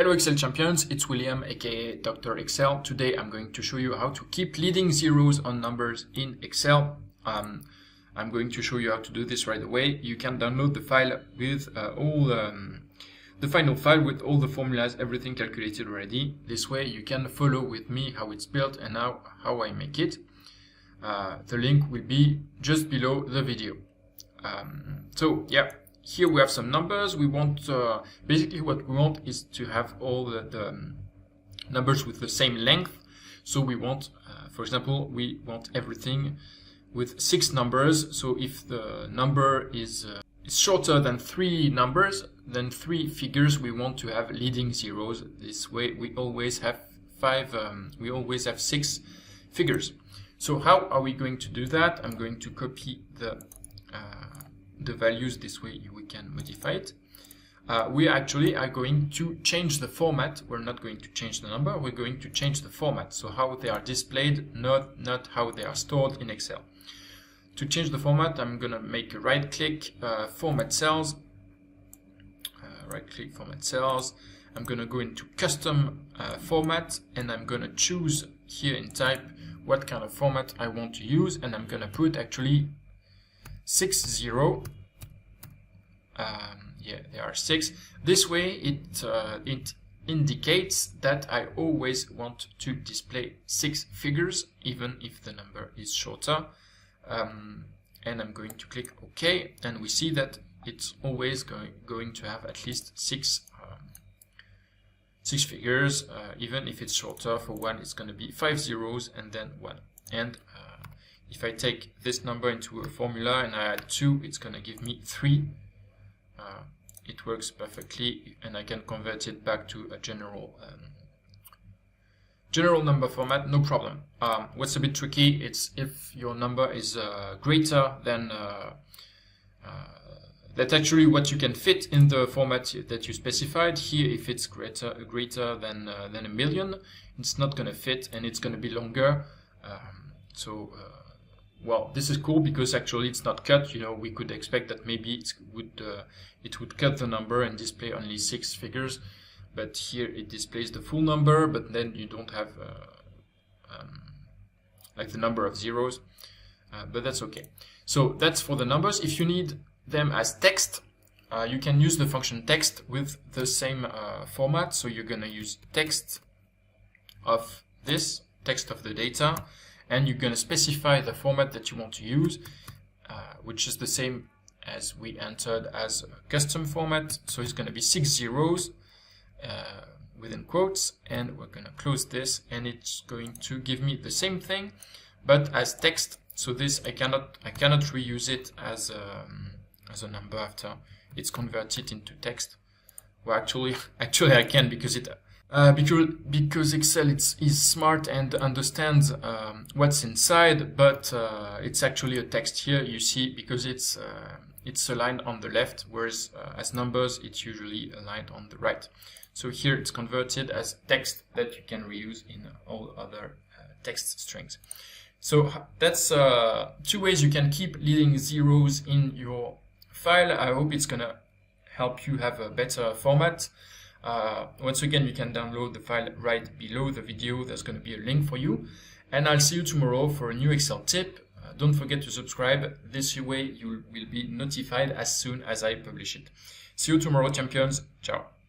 Hello Excel champions, it's William aka Dr. Excel. Today I'm going to show you how to keep leading zeros on numbers in Excel. I'm going to show you how to do this right away. You can download the file with the final file with all the formulas, everything calculated already. This way you can follow with me how it's built and how I make it. The link will be just below the video. So yeah. Here we have some numbers. We want, basically what we want is to have all the numbers with the same length. So we want, for example, we want everything with 6 numbers. So if the number is shorter than 3 numbers, then 3 figures, we want to have leading zeros. This way we always have 6 figures. So how are we going to do that? I'm going to copy the values. This way we can modify it. We actually are going to change the format. We're not going to change the number, we're going to change the format. So how they are displayed, not how they are stored in Excel. To change the format, I'm gonna make a right click, format cells, I'm gonna go into custom format, and I'm gonna choose here in type what kind of format I want to use, and I'm gonna put actually 60. Yeah, there are 6. This way it indicates that I always want to display 6 figures, even if the number is shorter. And I'm going to click OK, and we see that it's always going to have at least 6 figures, even if it's shorter. For 1, it's going to be 5 zeros and then 1. And if I take this number into a formula and I add 2, it's going to give me 3. It works perfectly, and I can convert it back to a general number format, no problem. What's a bit tricky, it's if your number is greater than that's actually what you can fit in the format that you specified. Here, if it's greater than a million, it's not going to fit, and it's going to be longer. Well, this is cool because actually it's not cut. You know, we could expect that maybe it would cut the number and display only 6 figures, but here it displays the full number, but then you don't have like the number of zeros, but that's okay. So that's for the numbers. If you need them as text, you can use the function text with the same format. So you're gonna use text of this, text of the data, and you're going to specify the format that you want to use, which is the same as we entered as a custom format. So it's going to be 6 zeros within quotes, and we're going to close this, and it's going to give me the same thing but as text. So this I cannot reuse it as a number after it's converted into text. Well, actually I can, because it because Excel is smart and understands what's inside, but it's actually a text here, you see, because it's aligned on the left, whereas as numbers it's usually aligned on the right. So here it's converted as text that you can reuse in all other text strings. So that's 2 ways you can keep leading zeros in your file. I hope it's gonna help you have a better format. Once again, you can download the file right below the video. There's going to be a link for you, and I'll see you tomorrow for a new Excel tip. Don't forget to subscribe. This way you will be notified as soon as I publish it. See you tomorrow, champions. Ciao.